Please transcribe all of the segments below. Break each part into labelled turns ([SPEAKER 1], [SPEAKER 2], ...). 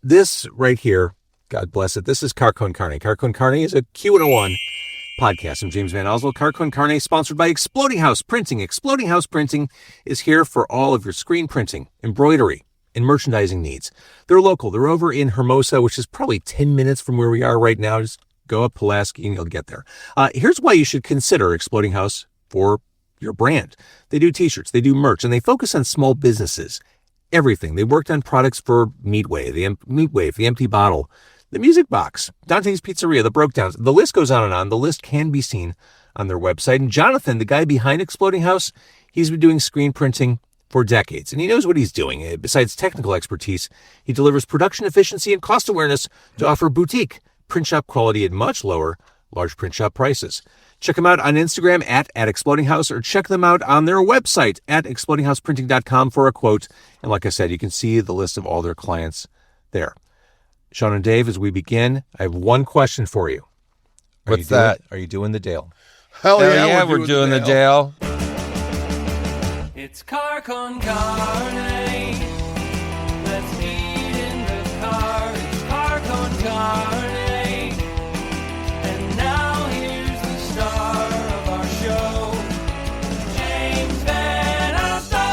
[SPEAKER 1] This right here, God bless it, this is Car Con Carne. Car Con Carne is a Q101 podcast. I'm James Van Oswald. Car Con Carne, sponsored by Exploding House Printing. Exploding House Printing is here for all of your screen printing, embroidery, and merchandising needs. They're local. They're over in Hermosa, which is probably 10 minutes from where we are right now. Just go up Pulaski and you'll get there. Here's why you should consider Exploding House for your brand. They do t-shirts, they do merch, and they focus on small businesses. Everything. They worked on products for Meatwave, the Empty Bottle, the Music Box, Dante's Pizzeria, the Broke Downs. The list goes on and on. The list can be seen on their website. And Jonathan, the guy behind Exploding House, he's been doing screen printing for decades, and he knows what he's doing. Besides technical expertise, he delivers production efficiency and cost awareness to offer boutique print shop quality at much lower large print shop prices. Check them out on Instagram at Exploding House, or check them out on their website at explodinghouseprinting.com for a quote. And like I said, you can see the list of all their clients there. Shawn and Dave, as we begin, I have one question for you.
[SPEAKER 2] What's that?
[SPEAKER 1] Are you doing the Dale?
[SPEAKER 2] Hell yeah, we're doing the Dale.
[SPEAKER 3] It's Car Con Carne. Let's eat in the car. It's Car Con Carne. And now here's the star of our show, James Van Oswald.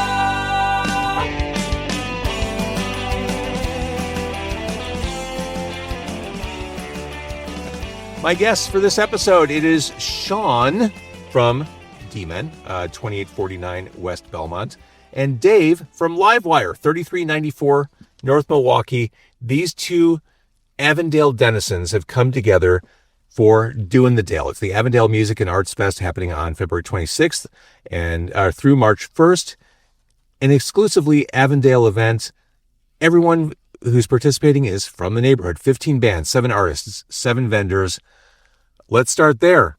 [SPEAKER 1] My guest for this episode, it is Shawn from DMen, 2849 West Belmont, and Dave from Livewire, 3394 North Milwaukee. These two Avondale denizens have come together for Doin the Dale. It's the Avondale Music and Arts Fest happening on February 26th and through March 1st. An exclusively Avondale event. Everyone who's participating is from the neighborhood. 15 bands, 7 artists, 7 vendors. Let's start there.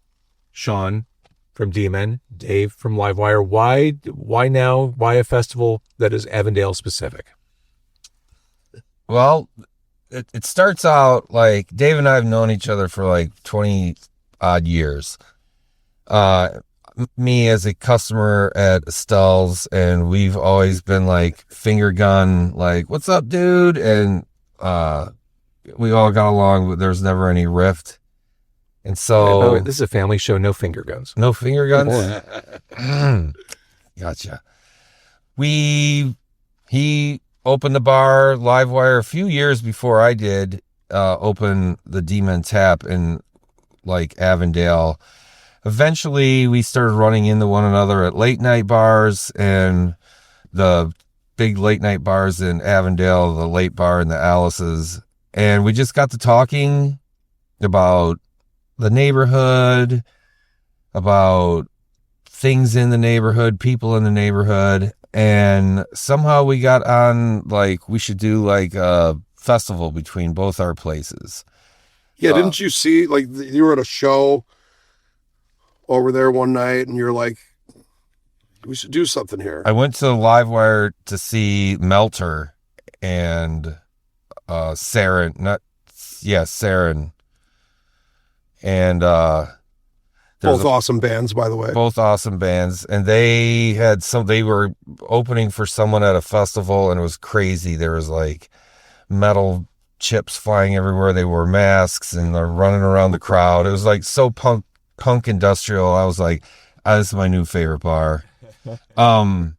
[SPEAKER 1] Shawn from DMen, Dave from Livewire. Why now? Why a festival that is Avondale specific?
[SPEAKER 2] Well, it starts out like Dave and I have known each other for like 20 odd years. Me as a customer at Estelle's, and we've always been like finger gun, like, what's up, dude? And we all got along, but there's never any rift. And so
[SPEAKER 1] this is a family show, no finger guns.
[SPEAKER 2] No finger guns? Gotcha. He opened the bar, Livewire, a few years before I did open the DMen Tap in like Avondale. Eventually, we started running into one another at late night bars, and the big late night bars in Avondale, the Late Bar and the Alice's. And we just got to talking about the neighborhood, about things in the neighborhood, people in the neighborhood. And somehow we got on, like, we should do like a festival between both our places.
[SPEAKER 4] Yeah, didn't you see, like, you were at a show over there one night and you're like, we should do something here.
[SPEAKER 2] I went to Livewire to see Melter and Saren. And
[SPEAKER 4] both awesome bands, by the way.
[SPEAKER 2] Both awesome bands. And they were opening for someone at a festival, and it was crazy. There was like metal chips flying everywhere. They wore masks and they're running around the crowd. It was like so punk industrial. I was like, this is my new favorite bar. And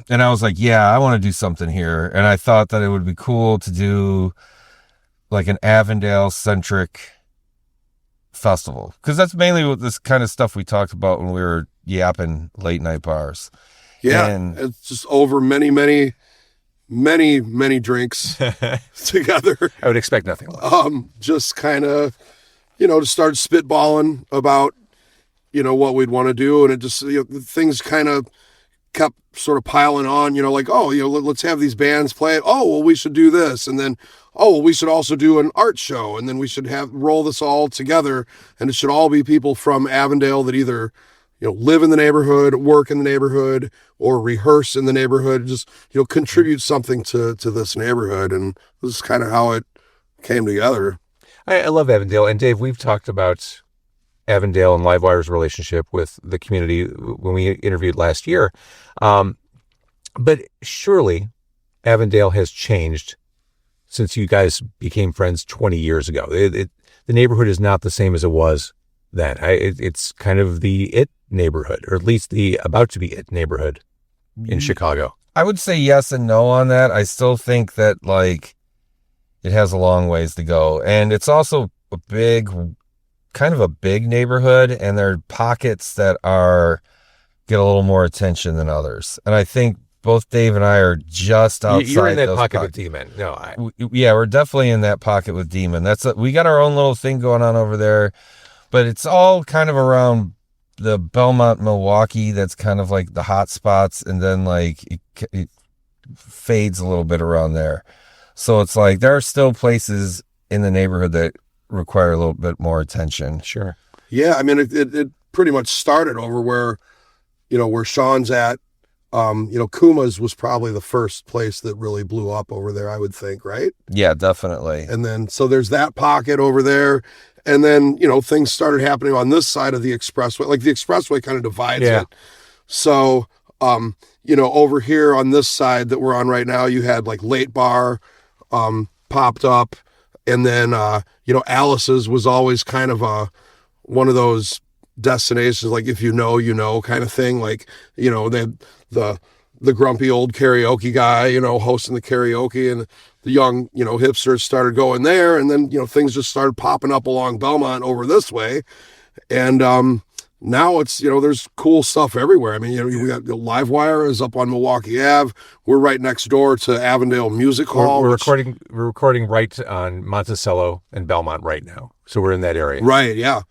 [SPEAKER 2] I was like, yeah, I want to do something here. And I thought that it would be cool to do like an Avondale-centric festival, because that's mainly what this kind of stuff we talked about when we were yapping late night bars.
[SPEAKER 4] Yeah,
[SPEAKER 2] and
[SPEAKER 4] it's just over many drinks together.
[SPEAKER 1] I would expect nothing less.
[SPEAKER 4] Just kind of, to start spitballing about, what we'd want to do. And it just, things kind of kept sort of piling on, like, let's have these bands play it. Oh, well, we should do this. And then, we should also do an art show. And then we should roll this all together. And it should all be people from Avondale that either, live in the neighborhood, work in the neighborhood, or rehearse in the neighborhood, just, contribute something to this neighborhood. And this is kind of how it came together.
[SPEAKER 1] I love Avondale. And Dave, we've talked about Avondale and Livewire's relationship with the community when we interviewed last year. But surely Avondale has changed since you guys became friends 20 years ago. The neighborhood is not the same as it was then. It's kind of the it neighborhood, or at least the about to be it neighborhood in Chicago.
[SPEAKER 2] I would say yes and no on that. I still think that like it has a long ways to go, and it's also a kind of a big neighborhood, and there are pockets that get a little more attention than others. And I think both Dave and I are just outside.
[SPEAKER 1] You're in that
[SPEAKER 2] those
[SPEAKER 1] pocket with DMen. No,
[SPEAKER 2] yeah, we're definitely in that pocket with DMen. We got our own little thing going on over there, but it's all kind of around the Belmont, Milwaukee. That's kind of like the hot spots, and then like it fades a little bit around there. So it's like there are still places in the neighborhood that require a little bit more attention.
[SPEAKER 1] Sure.
[SPEAKER 4] Yeah, I mean, it pretty much started over where Shawn's at. Kuma's was probably the first place that really blew up over there, I would think, right?
[SPEAKER 2] Yeah, definitely.
[SPEAKER 4] And then, so there's that pocket over there. And then, things started happening on this side of the expressway. Like the expressway kind of divides it. So, over here on this side that we're on right now, you had like Late Bar popped up. And then, Alice's was always kind of one of those destinations, like if you know kind of thing. Like, they had the grumpy old karaoke guy, hosting the karaoke, and the young, hipsters started going there. And then, things just started popping up along Belmont over this way. And now it's, there's cool stuff everywhere. I mean, we got Livewire is up on Milwaukee Ave. We're right next door to Avondale Music Hall.
[SPEAKER 1] We're recording right on Monticello and Belmont right now. So we're in that area.
[SPEAKER 4] Right, yeah.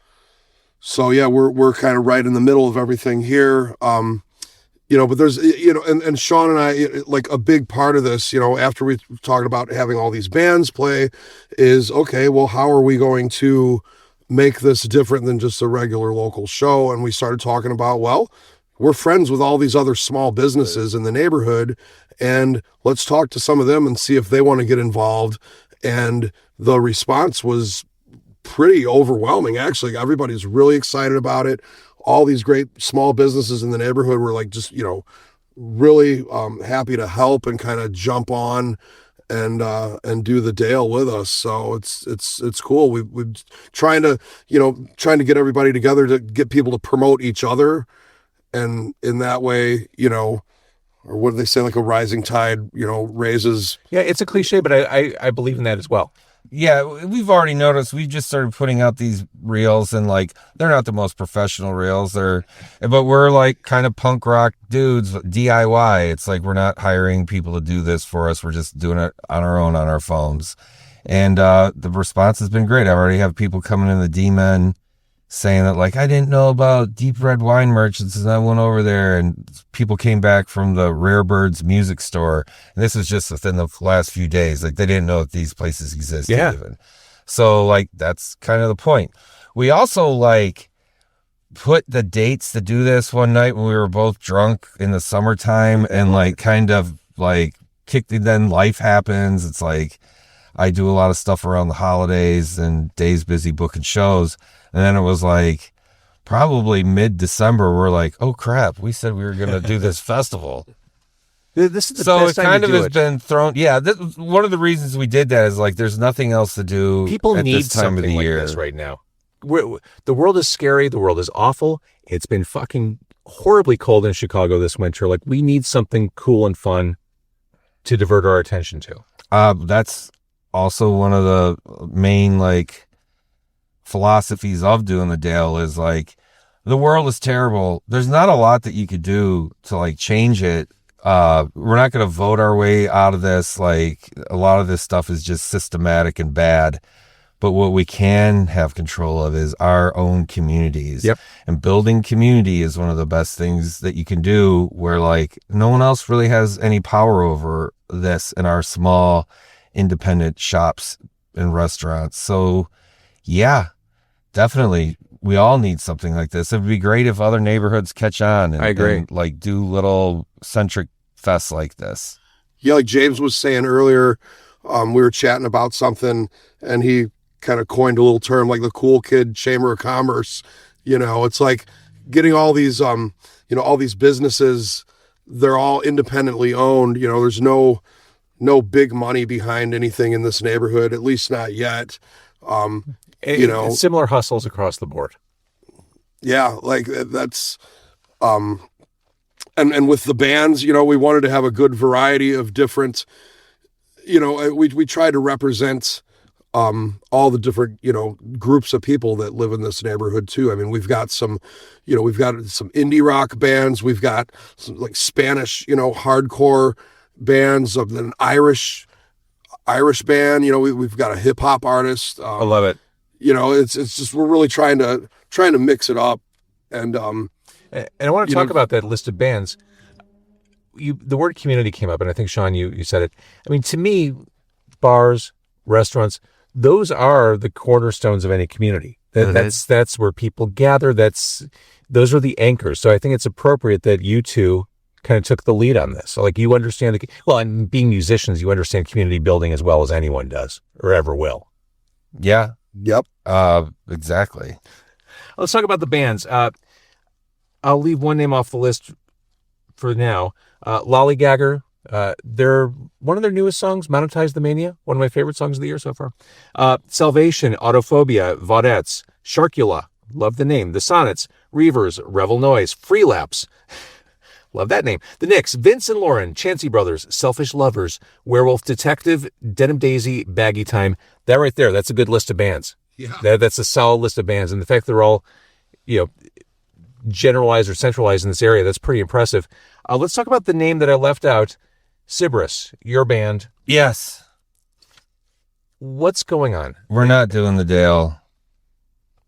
[SPEAKER 4] So yeah, we're kind of right in the middle of everything here. But there's, and Shawn and I, like a big part of this, after we talked about having all these bands play is, okay, well, how are we going to make this different than just a regular local show? And we started talking about, well, we're friends with all these other small businesses in the neighborhood, and let's talk to some of them and see if they want to get involved. And the response was pretty overwhelming, actually. Everybody's really excited about it. All these great small businesses in the neighborhood were like, just, really happy to help and kind of jump on and do the Dale with us. So it's cool. We're trying to get everybody together to get people to promote each other. And in that way, or what do they say? Like a rising tide, raises.
[SPEAKER 1] Yeah, it's a cliche, but I believe in that as well.
[SPEAKER 2] Yeah, we've already noticed. We've just started putting out these reels, and like they're not the most professional reels. But we're like kind of punk rock dudes, DIY. It's like we're not hiring people to do this for us. We're just doing it on our own on our phones, and the response has been great. I already have people coming in the DMen saying that like I didn't know about Deep Red Wine Merchants, and I went over there, and people came back from the Rare Birds music store, and this was just within the last few days. Like they didn't know that these places existed.
[SPEAKER 1] Yeah.
[SPEAKER 2] Even. So like that's kind of the point. We also like put the dates to do this one night when we were both drunk in the summertime, and like kind of like then life happens. It's like I do a lot of stuff around the holidays, and Dave's busy booking shows. And then it was like probably mid-December, we're like, oh crap, we said we were going to do this festival.
[SPEAKER 1] This is the
[SPEAKER 2] so
[SPEAKER 1] best
[SPEAKER 2] it
[SPEAKER 1] time
[SPEAKER 2] kind
[SPEAKER 1] to
[SPEAKER 2] of
[SPEAKER 1] do
[SPEAKER 2] has
[SPEAKER 1] it.
[SPEAKER 2] been thrown. Yeah, one of the reasons we did that is like there's nothing else to do.
[SPEAKER 1] People
[SPEAKER 2] at
[SPEAKER 1] need
[SPEAKER 2] this time
[SPEAKER 1] something
[SPEAKER 2] of the
[SPEAKER 1] like
[SPEAKER 2] year.
[SPEAKER 1] this right now. The world is scary. The world is awful. It's been fucking horribly cold in Chicago this winter. Like we need something cool and fun to divert our attention to.
[SPEAKER 2] That's also one of the main like philosophies of Doing the Dale is like the world is terrible. There's not a lot that you could do to like change it. We're not going to vote our way out of this. Like a lot of this stuff is just systematic and bad. But what we can have control of is our own communities.
[SPEAKER 1] Yep.
[SPEAKER 2] And building community is one of the best things that you can do where like no one else really has any power over this in our small independent shops and restaurants. So yeah, definitely. We all need something like this. It'd be great if other neighborhoods catch on and,
[SPEAKER 1] I agree.
[SPEAKER 2] and like do little centric fests like this.
[SPEAKER 4] Yeah, like James was saying earlier, we were chatting about something, and he kind of coined a little term like the cool kid chamber of commerce. It's like getting all these, all these businesses, they're all independently owned. There's no no big money behind anything in this neighborhood, at least not yet. You know,
[SPEAKER 1] similar hustles across the board.
[SPEAKER 4] Yeah, like that's, and with the bands, you know, we wanted to have a good variety of different, you know, we try to represent all the different, you know, groups of people that live in this neighborhood too. I mean, we've got some, you know, we've got some indie rock bands, we've got some like Spanish, you know, hardcore bands, of an Irish band, you know, we've got a hip hop artist.
[SPEAKER 1] I love it.
[SPEAKER 4] You know, it's just, we're really trying to mix it up. And
[SPEAKER 1] I want to talk about that list of bands. The word community came up, and I think, Shawn, you said it. I mean, to me, bars, restaurants, those are the cornerstones of any community. That's where people gather. Those are the anchors. So I think it's appropriate that you two kind of took the lead on this. So like, you understand and being musicians, you understand community building as well as anyone does or ever will.
[SPEAKER 2] Yeah.
[SPEAKER 4] Yep.
[SPEAKER 2] Exactly.
[SPEAKER 1] Let's talk about the bands. I'll leave one name off the list for now. Lollygagger. They're one of their newest songs, Monetize the Mania, one of my favorite songs of the year so far. Salvation, Autofobia, Vaudettes, Sharkula, love the name. The Sonnets, Reivers, Revel Noise, Freelapse, love that name. The Knicks, Vince and Lauren, Chancey Brothers, Selfish Lovers, Werewolf Detective, Denim Daisy, Baggy Time. That right there, that's a good list of bands. Yeah. That's a solid list of bands. And the fact they're all, you know, generalized or centralized in this area, that's pretty impressive. Let's talk about the name that I left out. Sybris, your band.
[SPEAKER 2] Yes.
[SPEAKER 1] What's going on?
[SPEAKER 2] We're not doing the Dale.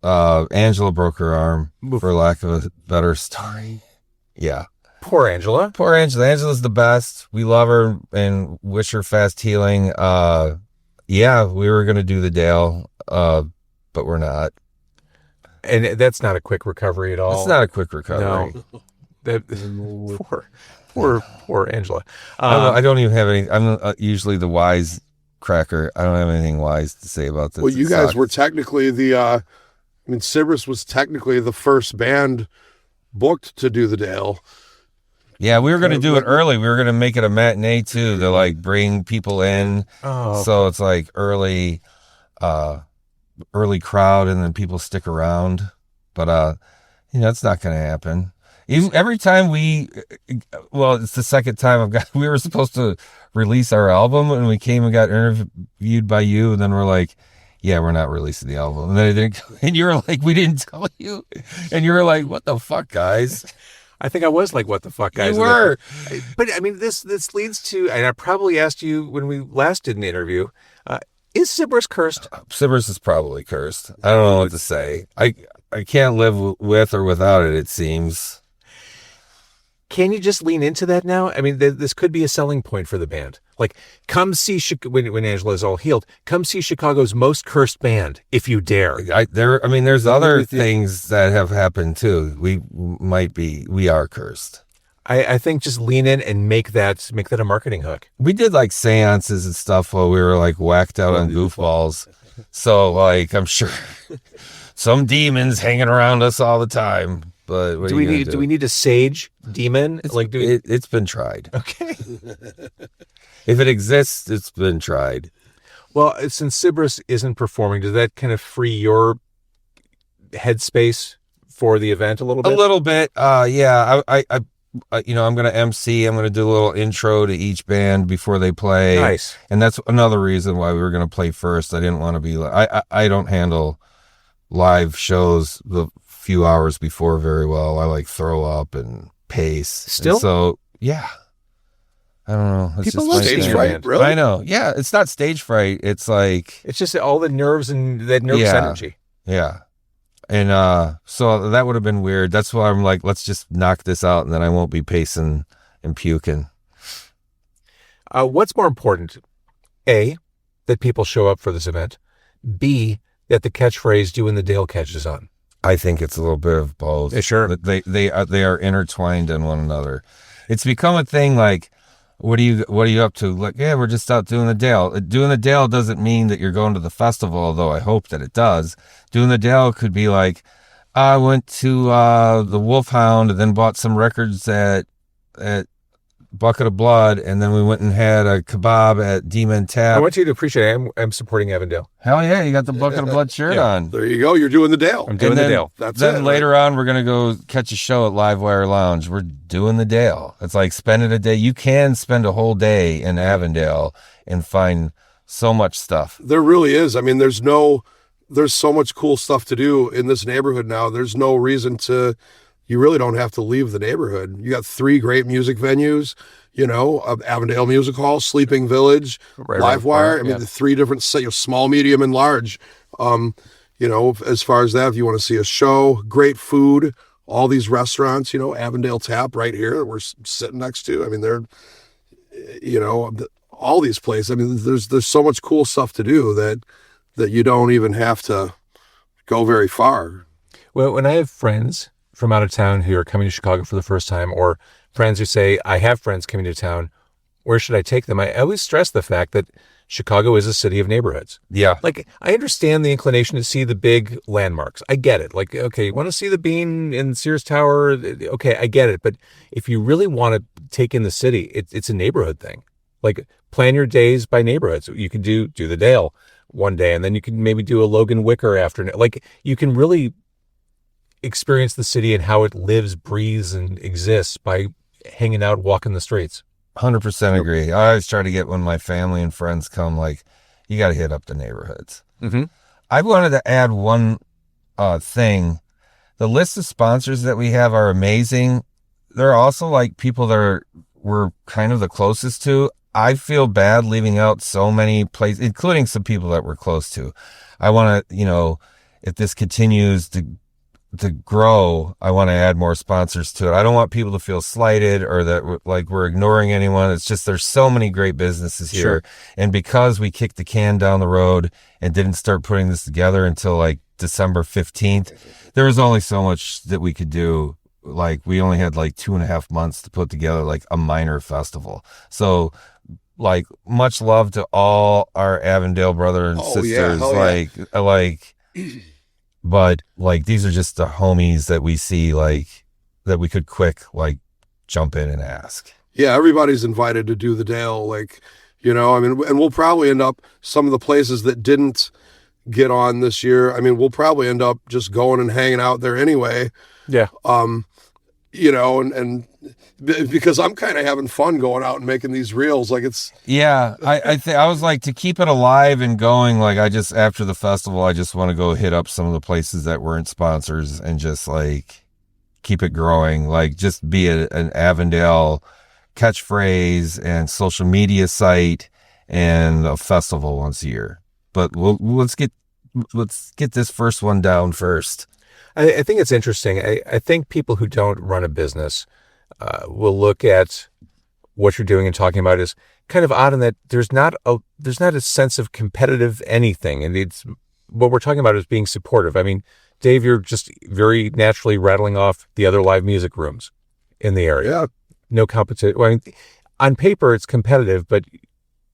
[SPEAKER 2] Angela broke her arm, for lack of a better story. Yeah.
[SPEAKER 1] Poor Angela.
[SPEAKER 2] Poor Angela. Angela's the best. We love her and wish her fast healing. Yeah, we were going to do the Dale, but we're not.
[SPEAKER 1] And that's not a quick recovery at all.
[SPEAKER 2] It's not a quick recovery.
[SPEAKER 1] No. Poor Angela.
[SPEAKER 2] I don't even have any. I'm usually the wise cracker. I don't have anything wise to say about this.
[SPEAKER 4] Well, you guys were technically Sybris was technically the first band booked to do the Dale.
[SPEAKER 2] Yeah, we were going to do it early. We were going to make it a matinee too, to like bring people in.
[SPEAKER 1] Oh,
[SPEAKER 2] so it's like early crowd, and then people stick around. But it's not going to happen. Every time it's the second time we were supposed to release our album, and we came and got interviewed by you, and then we're like, yeah, we're not releasing the album. And then and you were like, we didn't tell you. And you were like, what the fuck, guys?
[SPEAKER 1] I think I was like, what the fuck, guys?
[SPEAKER 2] You were.
[SPEAKER 1] But I mean, this leads to, and I probably asked you when we last did an interview, is Sybris cursed?
[SPEAKER 2] Sybris is probably cursed. I don't know what to say. I can't live with or without it seems.
[SPEAKER 1] Can you just lean into that now? I mean, this could be a selling point for the band. Like, come see, when Angela is all healed, come see Chicago's most cursed band, if you dare.
[SPEAKER 2] There's other things that have happened too. We are cursed.
[SPEAKER 1] I think just lean in and make that a marketing hook.
[SPEAKER 2] We did like seances and stuff while we were like whacked out on goofballs. So like, I'm sure some demons hanging around us all the time. But do
[SPEAKER 1] we need a sage DMen?
[SPEAKER 2] It's been tried.
[SPEAKER 1] Okay.
[SPEAKER 2] If it exists, it's been tried.
[SPEAKER 1] Well, since Sybris isn't performing, does that kind of free your headspace for the event a little bit?
[SPEAKER 2] A little bit. Yeah. I'm going to MC. I'm going to do a little intro to each band before they play.
[SPEAKER 1] Nice.
[SPEAKER 2] And that's another reason why we were going to play first. I didn't want to be I don't handle live shows the few hours before very well. I like throw up and pace.
[SPEAKER 1] Still?
[SPEAKER 2] And so, yeah. I don't know. It's
[SPEAKER 1] people
[SPEAKER 2] just
[SPEAKER 1] love stage fright, really?
[SPEAKER 2] I know. Yeah, it's not stage fright. It's like...
[SPEAKER 1] It's just all the nerves and that nervous energy.
[SPEAKER 2] Yeah. And so that would have been weird. That's why I'm like, let's just knock this out, and then I won't be pacing and puking.
[SPEAKER 1] What's more important? A, that people show up for this event. B, that the catchphrase "Doin the Dale" catches on.
[SPEAKER 2] I think it's a little bit of both.
[SPEAKER 1] Yeah, sure.
[SPEAKER 2] They are intertwined in one another. It's become a thing like, what are you up to? Like, yeah, we're just out doing the Dale. Doing the Dale doesn't mean that you're going to the festival, although I hope that it does. Doing the Dale could be like, I went to the Wolfhound and then bought some records at Bucket of Blood, and then we went and had a kebab at DMen
[SPEAKER 1] I
[SPEAKER 2] Tap.
[SPEAKER 1] want you to appreciate it. I'm supporting Avondale.
[SPEAKER 2] Hell yeah, you got the Bucket of Blood shirt on.
[SPEAKER 4] There you go. You're doing the Dale.
[SPEAKER 1] I'm doing the Dale.
[SPEAKER 4] That's
[SPEAKER 2] then
[SPEAKER 4] it.
[SPEAKER 2] later on, we're going to go catch a show at Livewire Lounge. We're doing the Dale. It's like spending a day. You can spend a whole day in Avondale and find so much stuff.
[SPEAKER 4] There really is. I mean, there's so much cool stuff to do in this neighborhood now. There's no reason you really don't have to leave the neighborhood. You got 3 great music venues, Avondale Music Hall, Sleeping Village, Livewire. I mean, the 3 different, small, medium, and large. As far as that, if you want to see a show, great food, all these restaurants, Avondale Tap right here that we're sitting next to. I mean, they're, all these places. I mean, there's so much cool stuff to do that you don't even have to go very far.
[SPEAKER 1] Well, when I have friends from out of town who are coming to Chicago for the first time, or friends who say, I have friends coming to town, where should I take them? I always stress the fact that Chicago is a city of neighborhoods.
[SPEAKER 2] Yeah.
[SPEAKER 1] Like, I understand the inclination to see the big landmarks. I get it. Like, okay, you want to see the Bean in Sears Tower? Okay, I get it. But if you really want to take in the city, it's a neighborhood thing. Like, plan your days by neighborhoods. You can do the Dale one day, and then you can maybe do a Logan Wicker afternoon. Like, you can really experience the city and how it lives, breathes, and exists by hanging out, walking the streets.
[SPEAKER 2] 100% agree. I always try to get when my family and friends come, like, you got to hit up the neighborhoods.
[SPEAKER 1] Mm-hmm.
[SPEAKER 2] I wanted to add one thing. The list of sponsors that we have are amazing. They're also like people that we're kind of the closest to. I feel bad leaving out so many places, including some people that we're close to. I want to, if this continues to grow, I want to add more sponsors to it. I don't want people to feel slighted or that we're ignoring anyone. It's just there's so many great businesses here.
[SPEAKER 1] Sure.
[SPEAKER 2] And because we kicked the can down the road and didn't start putting this together until like December 15th, there was only so much that we could do. Like, we only had like 2.5 months to put together like a minor festival. So, like, much love to all our Avondale brothers and sisters. But like, these are just the homies that we see, like, that we could quick like jump in and ask.
[SPEAKER 4] Yeah, everybody's invited to do the Dale. Like, and we'll probably end up some of the places that didn't get on this year. I mean, we'll probably end up just going and hanging out there anyway.
[SPEAKER 1] Yeah.
[SPEAKER 4] And because I'm kind of having fun going out and making these reels. Like, it's.
[SPEAKER 2] Yeah. I was like, to keep it alive and going, like, after the festival, I just want to go hit up some of the places that weren't sponsors and just like keep it growing. Like, just be an Avondale catchphrase and social media site and a festival once a year. But let's get this first one down first.
[SPEAKER 1] I think it's interesting. I think people who don't run a business will look at what you're doing and talking about is kind of odd in that there's not a sense of competitive anything, and it's what we're talking about is being supportive. I mean, Dave, you're just very naturally rattling off the other live music rooms in the area.
[SPEAKER 4] Yeah.
[SPEAKER 1] No competition. Well, I mean, on paper it's competitive, but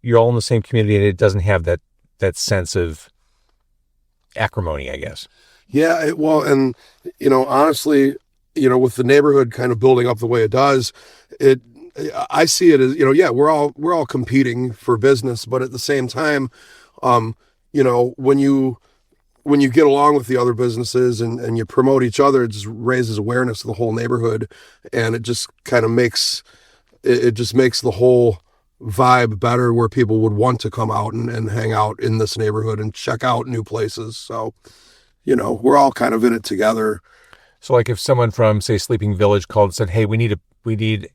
[SPEAKER 1] you're all in the same community, and it doesn't have that sense of acrimony, I guess.
[SPEAKER 4] Yeah, and honestly, with the neighborhood kind of building up the way it does, I see it as, we're all competing for business, but at the same time, when you get along with the other businesses and you promote each other, it just raises awareness of the whole neighborhood, and it just kind of makes the whole vibe better, where people would want to come out and hang out in this neighborhood and check out new places. So, we're all kind of in it together.
[SPEAKER 1] So, like, if someone from, say, Sleeping Village called and said, "Hey, we need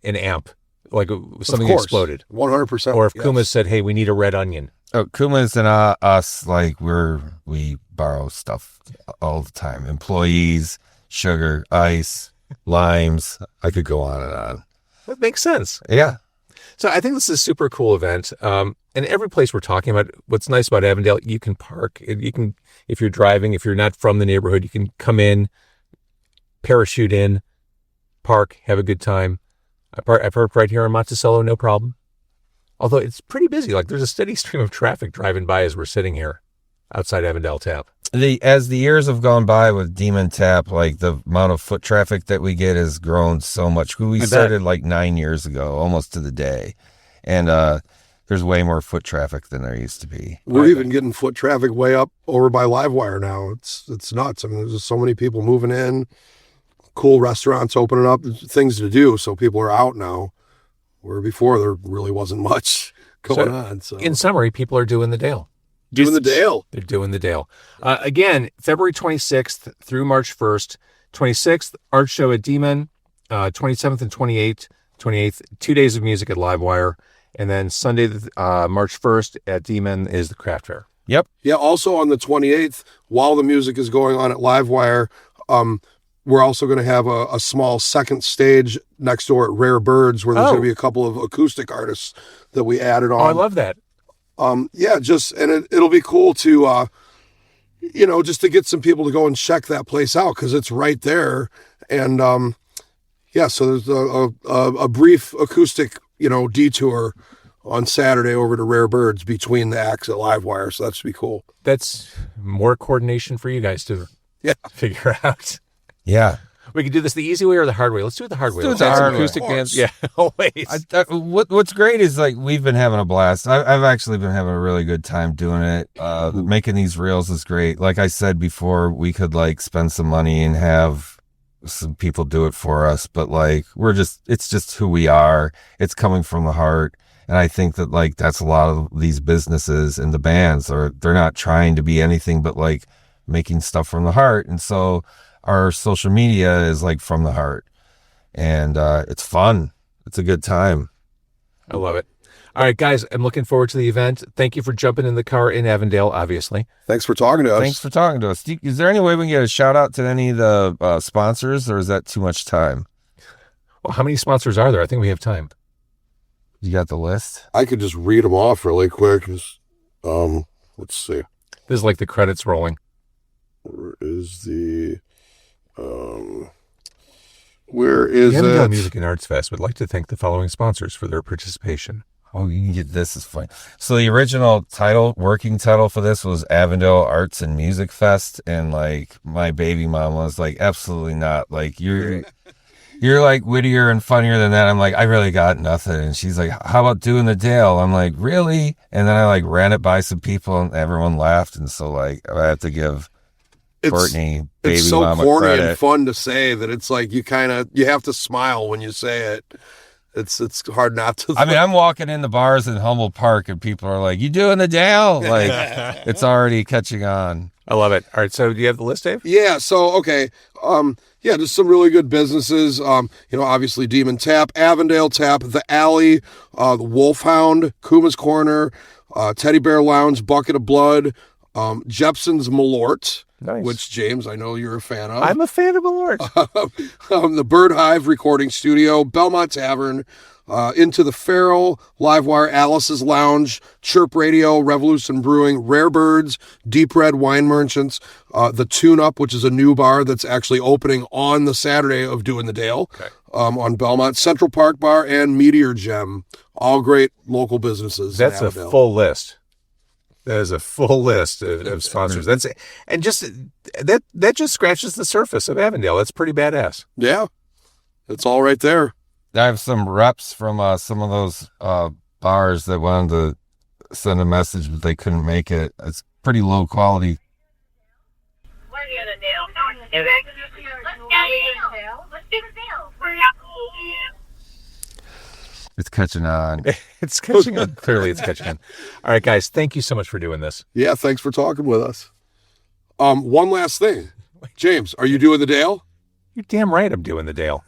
[SPEAKER 1] an amp," like something exploded,
[SPEAKER 4] 100%.
[SPEAKER 1] or if Kuma's said, "Hey, we need a red onion."
[SPEAKER 2] Oh, Kuma's and us, like, we borrow stuff all the time. Employees, sugar, ice, limes. I could go on and on.
[SPEAKER 1] That makes sense.
[SPEAKER 2] Yeah.
[SPEAKER 1] So I think this is a super cool event. And every place we're talking about, what's nice about Avondale, you can park. You can, if you're driving, if you're not from the neighborhood, you can come in, parachute in, park, have a good time. I parked right here in Monticello, no problem. Although it's pretty busy. Like, there's a steady stream of traffic driving by as we're sitting here outside Avondale Tap.
[SPEAKER 2] As the years have gone by with DMen Tap, like the amount of foot traffic that we get has grown so much. We started like 9 years ago, almost to the day. And there's way more foot traffic than there used to be.
[SPEAKER 4] We're even getting foot traffic way up over by Livewire now. It's nuts. I mean, there's just so many people moving in, cool restaurants opening up, things to do. So people are out now, where before there really wasn't much going on. So
[SPEAKER 1] in summary, people are doing the Dale.
[SPEAKER 4] Doing the Dale.
[SPEAKER 1] They're doing the Dale. Again, February 26th through March 1st. 26th, art show at DMen. 27th and 28th, 2 days of music at Livewire. And then Sunday, March 1st at DMen is the craft fair.
[SPEAKER 2] Yep.
[SPEAKER 4] Yeah, also on the 28th, while the music is going on at Livewire, we're also going to have a small second stage next door at Rare Birds, where there's going to be a couple of acoustic artists that we added on.
[SPEAKER 1] Oh, I love that.
[SPEAKER 4] Yeah, it'll be cool to, just to get some people to go and check that place out, because it's right there. And, so there's a brief acoustic, detour on Saturday over to Rare Birds between the acts at Livewire. So that should be cool.
[SPEAKER 1] That's more coordination for you guys to figure out.
[SPEAKER 2] Yeah.
[SPEAKER 1] We could do this the easy way or the hard way. Let's do it the hard way.
[SPEAKER 2] Let's
[SPEAKER 1] Let's
[SPEAKER 2] do it the
[SPEAKER 1] have some
[SPEAKER 2] hard way.
[SPEAKER 1] acoustic bands. Yeah, always.
[SPEAKER 2] What's great is like we've been having a blast. I've actually been having a really good time doing it. Making these reels is great. Like I said before, we could like spend some money and have some people do it for us, but like it's just who we are. It's coming from the heart. And I think that like that's a lot of these businesses and the bands they're not trying to be anything but like making stuff from the heart. And so our social media is like from the heart, and it's fun. It's a good time.
[SPEAKER 1] I love it. All right, guys, I'm looking forward to the event. Thank you for jumping in the car in Avondale, obviously.
[SPEAKER 4] Thanks for talking to us.
[SPEAKER 2] Thanks for talking to us. Is there any way we can get a shout out to any of the sponsors, or is that too much time?
[SPEAKER 1] Well, how many sponsors are there? I think we have time.
[SPEAKER 2] You got the list?
[SPEAKER 4] I could just read them off really quick. Let's see.
[SPEAKER 1] This is like the credits rolling.
[SPEAKER 4] Where is the... where is
[SPEAKER 1] the Avondale
[SPEAKER 4] it?
[SPEAKER 1] Music and Arts Fest would like to thank the following sponsors for their participation.
[SPEAKER 2] Oh, you can get this is fine. So the original working title for this was Avondale Arts and Music Fest, and like my baby mom was like, absolutely not. Like you're like wittier and funnier than that. I'm like, I really got nothing. And she's like, how about Doing the Dale? I'm like, really? And then I like ran it by some people and everyone laughed. And so like I have to give Courtney, baby
[SPEAKER 4] it's so
[SPEAKER 2] mama
[SPEAKER 4] corny
[SPEAKER 2] credit.
[SPEAKER 4] And fun to say that it's like you have to smile when you say it. It's hard not to.
[SPEAKER 2] I mean, I'm walking in the bars in Humboldt Park and people are like, you doing the Dale? Like it's already catching on.
[SPEAKER 1] I love it. All right, so do you have the list, Dave?
[SPEAKER 4] Yeah, so okay. Just some really good businesses. Obviously DMen Tap, Avondale Tap, The Alley, the Wolfhound, Kuma's Corner, Teddy Bear Lounge, Bucket of Blood, Jepson's Malort.
[SPEAKER 1] Nice.
[SPEAKER 4] Which, James, I know you're a fan of.
[SPEAKER 1] I'm a fan of Malort.
[SPEAKER 4] The Bird Hive Recording Studio, Belmont Tavern, Into the Feral, Livewire, Alice's Lounge, Chirp Radio, Revolution Brewing, Rare Birds, Deep Red Wine Merchants, The Tune Up, which is a new bar that's actually opening on the Saturday of Doing the Dale, on Belmont, Central Park Bar, and Meteor Gem. All great local businesses.
[SPEAKER 1] That's a full list. That is a full list of sponsors. That's and just that just scratches the surface of Avondale. That's pretty badass.
[SPEAKER 4] Yeah, it's all right there.
[SPEAKER 2] I have some reps from some of those bars that wanted to send a message, but they couldn't make it. It's pretty low quality.
[SPEAKER 5] Let's do the Dale. Let's do the Dale.
[SPEAKER 2] It's catching on.
[SPEAKER 1] It's catching on. Clearly, it's catching on. All right, guys, thank you so much for doing this.
[SPEAKER 4] Yeah, thanks for talking with us. One last thing. James, are you doing the Dale?
[SPEAKER 1] You're damn right I'm doing the Dale.